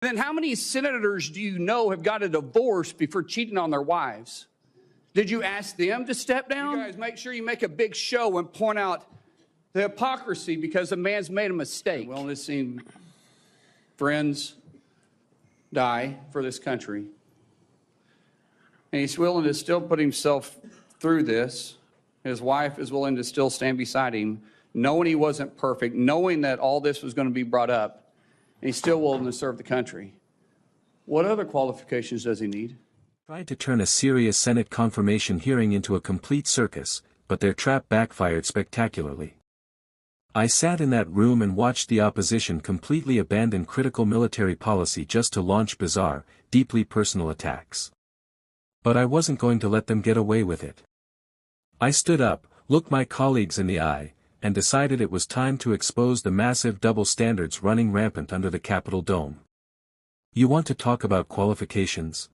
Then how many senators do you know have got a divorce before cheating on their wives? Did you ask them to step down? You guys make sure you make a big show and point out the hypocrisy because a man's made a mistake. Willing to see friends die for this country. And he's willing to still put himself through this. His wife is willing to still stand beside him, knowing he wasn't perfect, knowing that all this was going to be brought up, and he's still willing to serve the country. What other qualifications does he need? Tried to turn a serious Senate confirmation hearing into a complete circus, but their trap backfired spectacularly. I sat in that room and watched the opposition completely abandon critical military policy just to launch bizarre, deeply personal attacks. But I wasn't going to let them get away with it. I stood up, looked my colleagues in the eye, and decided it was time to expose the massive double standards running rampant under the Capitol dome. You want to talk about qualifications?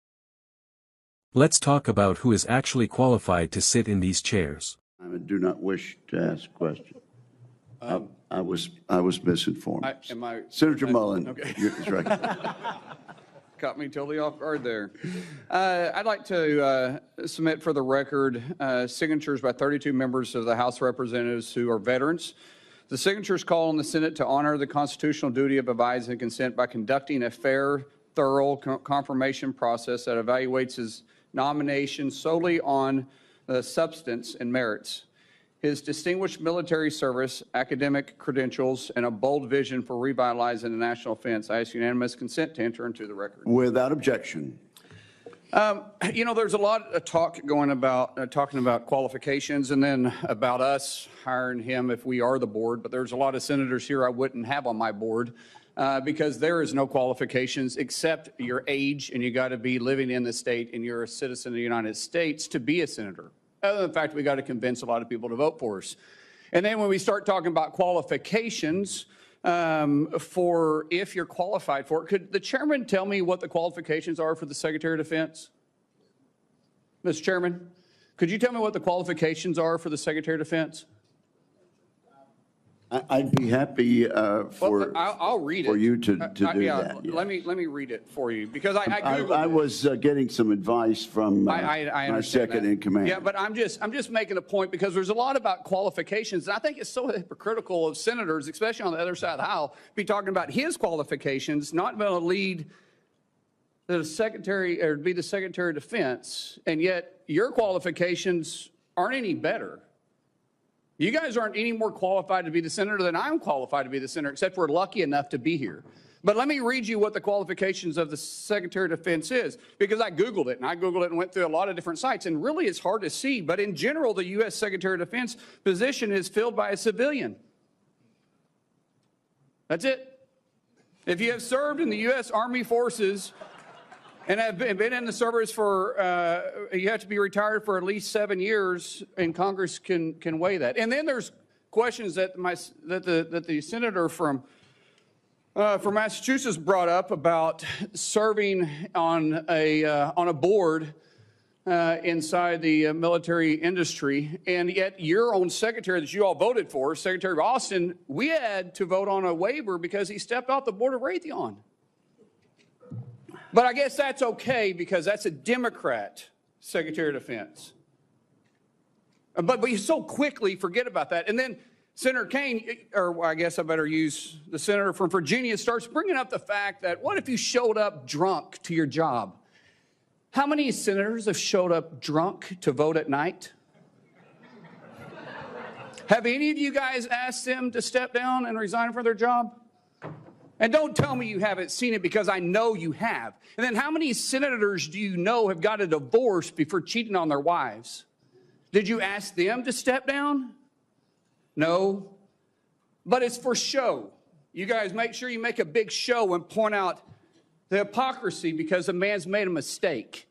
Let's talk about who is actually qualified to sit in these chairs. I do not wish to ask a question. I was misinformed. Senator Mullin, okay. Is right. Caught me totally off guard there. I'd like to submit for the record signatures by 32 members of the House of Representatives who are veterans. The signatures call on the Senate to honor the constitutional duty of advise and consent by conducting a fair, thorough confirmation process that evaluates his nomination solely on the substance and merits. His distinguished military service, academic credentials, and a bold vision for revitalizing the national defense. I ask unanimous consent to enter into the record. Without objection. You know, there's a lot of talk going about talking about qualifications and then about us hiring him if we are the board. But there's a lot of senators here I wouldn't have on my board because there is no qualifications except your age, and you got to be living in the state and you're a citizen of the United States to be a senator. Other than the fact we got to convince a lot of people to vote for us. And then when we start talking about qualifications for if you're qualified for it, could the chairman tell me what the qualifications are for the Secretary of Defense? Mr. Chairman, could you tell me what the qualifications are for the Secretary of Defense? I'd be happy I'll read it. for you to do that. Yeah. Let me read it for you because I Googled I was getting some advice from my second in command. Yeah, but I'm just making a point because there's a lot about qualifications, and I think it's so hypocritical of senators, especially on the other side of the aisle, be talking about his qualifications, not going to lead the secretary or be the Secretary of Defense, and yet your qualifications aren't any better. You guys aren't any more qualified to be the senator than I'm qualified to be the senator, except we're lucky enough to be here. But let me read you what the qualifications of the Secretary of Defense is, because I Googled it, and went through a lot of different sites, and really it's hard to see. But in general, the U.S. Secretary of Defense position is filled by a civilian. That's it. If you have served in the U.S. Army Forces and have been in the service for, you have to be retired for at least 7 years, and Congress can weigh that. And then there's questions that the senator from Massachusetts brought up about serving on a board inside the military industry, and yet your own secretary that you all voted for, Secretary Austin, we had to vote on a waiver because he stepped off the board of Raytheon. But I guess that's okay because that's a Democrat Secretary of Defense. But we so quickly forget about that. And then Senator Kaine, or I guess I better use the senator from Virginia, starts bringing up the fact that what if you showed up drunk to your job? How many senators have showed up drunk to vote at night? Have any of you guys asked them to step down and resign from their job? And don't tell me you haven't seen it because I know you have. And then how many senators do you know have got a divorce before cheating on their wives? Did you ask them to step down? No. But it's for show. You guys make sure you make a big show and point out the hypocrisy because a man's made a mistake.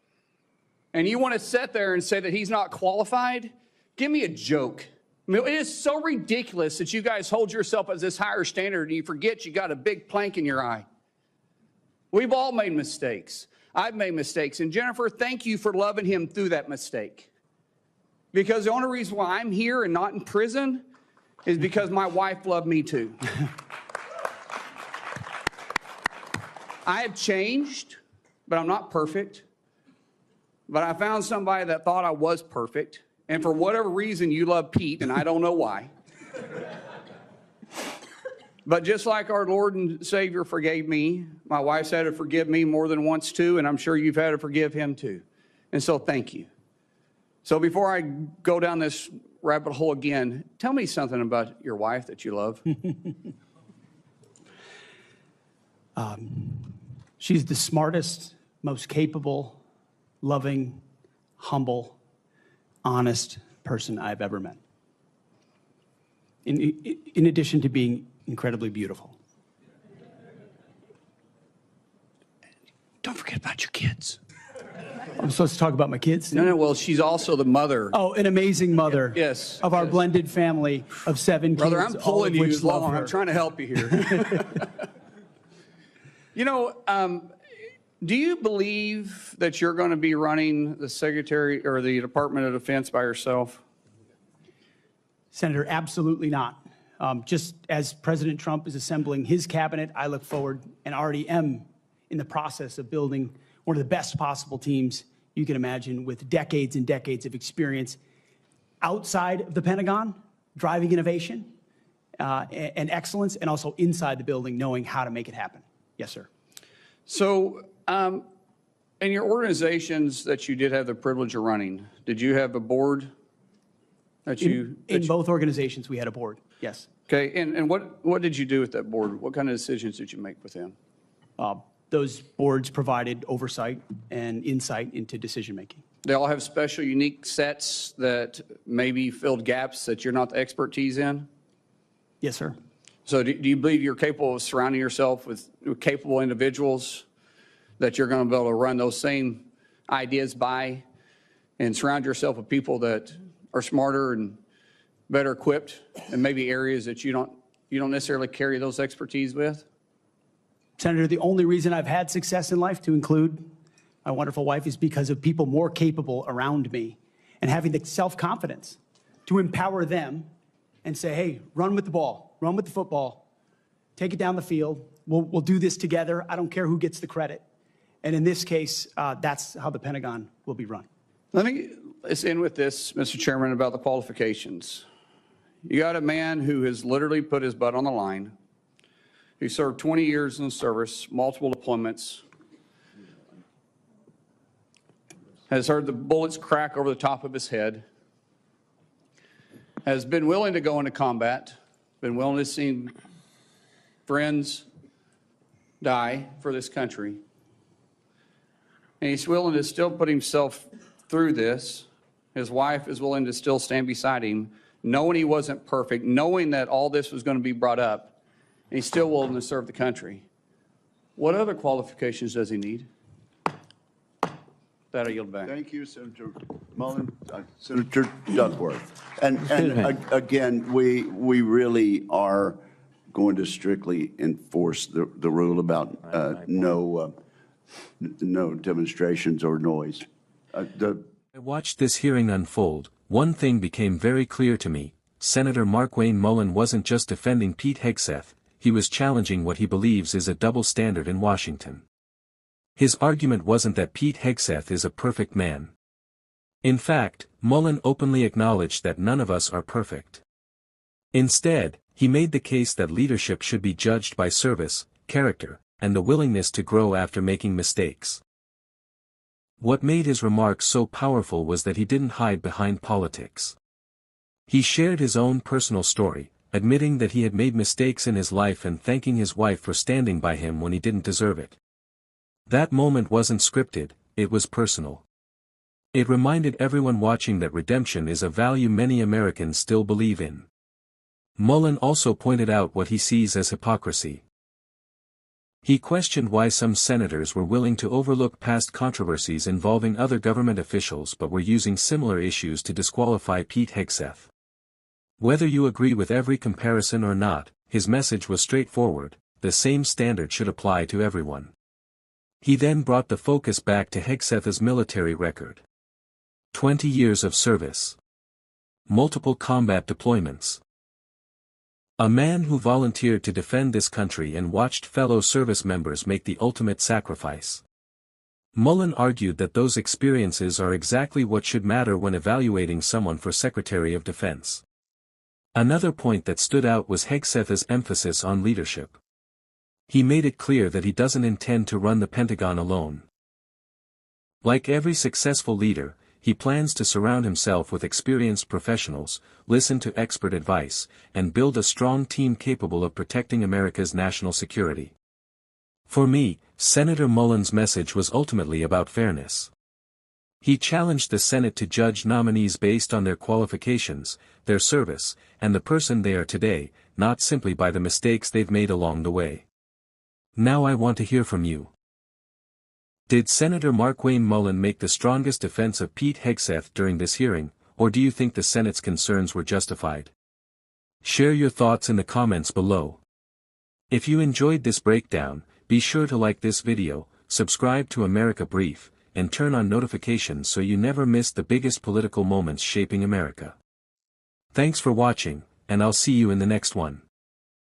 And you want to sit there and say that he's not qualified? Give me a joke. I mean, it is so ridiculous that you guys hold yourself as this higher standard and you forget you got a big plank in your eye. We've all made mistakes. I've made mistakes. And Jennifer, thank you for loving him through that mistake. Because the only reason why I'm here and not in prison is because my wife loved me too. I have changed, but I'm not perfect. But I found somebody that thought I was perfect. And for whatever reason, you love Pete, and I don't know why. But just like our Lord and Savior forgave me, my wife's had to forgive me more than once too, and I'm sure you've had to forgive him too. And so thank you. So before I go down this rabbit hole again, tell me something about your wife that you love. She's the smartest, most capable, loving, humble, honest person I've ever met. In addition to being incredibly beautiful. Don't forget about your kids. I'm supposed to talk about my kids? No, well, she's also the mother. Oh, an amazing mother. Yes. Of our blended family of 7 Brother, kids. I'm pulling you which love along. her. I'm trying to help you here. You know, do you believe that you're going to be running the Secretary or the Department of Defense by yourself? Senator, absolutely not. Just as President Trump is assembling his cabinet, I look forward and already am in the process of building one of the best possible teams you can imagine, with decades and decades of experience outside of the Pentagon, driving innovation and excellence, and also inside the building, knowing how to make it happen. Yes, sir. So, in your organizations that you did have the privilege of running, did you have a board that you... In both organizations, we had a board, yes. Okay, and what did you do with that board? What kind of decisions did you make with them? Those boards provided oversight and insight into decision-making. They all have special, unique sets that maybe filled gaps that you're not the expertise in? Yes, sir. So do you believe you're capable of surrounding yourself with capable individuals that you're going to be able to run those same ideas by, and surround yourself with people that are smarter and better equipped in maybe areas that you don't necessarily carry those expertise with? Senator, the only reason I've had success in life, to include my wonderful wife, is because of people more capable around me and having the self-confidence to empower them and say, hey, run with the ball, run with the football, take it down the field. We'll do this together. I don't care who gets the credit. And in this case, that's how the Pentagon will be run. Let's end with this, Mr. Chairman, about the qualifications. You got a man who has literally put his butt on the line, who served 20 years in the service, multiple deployments, has heard the bullets crack over the top of his head, has been willing to go into combat, been willing to see friends die for this country, and he's willing to still put himself through this. His wife is willing to still stand beside him, knowing he wasn't perfect, knowing that all this was going to be brought up, and he's still willing to serve the country. What other qualifications does he need? That I yield back. Thank you, Senator Mullin. Senator Duckworth. And again, we really are going to strictly enforce the rule about no demonstrations or noise. I watched this hearing unfold. One thing became very clear to me. Senator Markwayne Mullin wasn't just defending Pete Hegseth, he was challenging what he believes is a double standard in Washington. His argument wasn't that Pete Hegseth is a perfect man. In fact, Mullin openly acknowledged that none of us are perfect. Instead, he made the case that leadership should be judged by service, character, and the willingness to grow after making mistakes. What made his remarks so powerful was that he didn't hide behind politics. He shared his own personal story, admitting that he had made mistakes in his life and thanking his wife for standing by him when he didn't deserve it. That moment wasn't scripted, it was personal. It reminded everyone watching that redemption is a value many Americans still believe in. Mullin also pointed out what he sees as hypocrisy. He questioned why some senators were willing to overlook past controversies involving other government officials but were using similar issues to disqualify Pete Hegseth. Whether you agree with every comparison or not, his message was straightforward: the same standard should apply to everyone. He then brought the focus back to Hegseth's military record. 20 years of service. Multiple combat deployments. A man who volunteered to defend this country and watched fellow service members make the ultimate sacrifice. Mullin argued that those experiences are exactly what should matter when evaluating someone for Secretary of Defense. Another point that stood out was Hegseth's emphasis on leadership. He made it clear that he doesn't intend to run the Pentagon alone. Like every successful leader, he plans to surround himself with experienced professionals, listen to expert advice, and build a strong team capable of protecting America's national security. For me, Senator Mullin's message was ultimately about fairness. He challenged the Senate to judge nominees based on their qualifications, their service, and the person they are today, not simply by the mistakes they've made along the way. Now I want to hear from you. Did Senator Markwayne Mullin make the strongest defense of Pete Hegseth during this hearing, or do you think the Senate's concerns were justified? Share your thoughts in the comments below. If you enjoyed this breakdown, be sure to like this video, subscribe to America Brief, and turn on notifications so you never miss the biggest political moments shaping America. Thanks for watching, and I'll see you in the next one.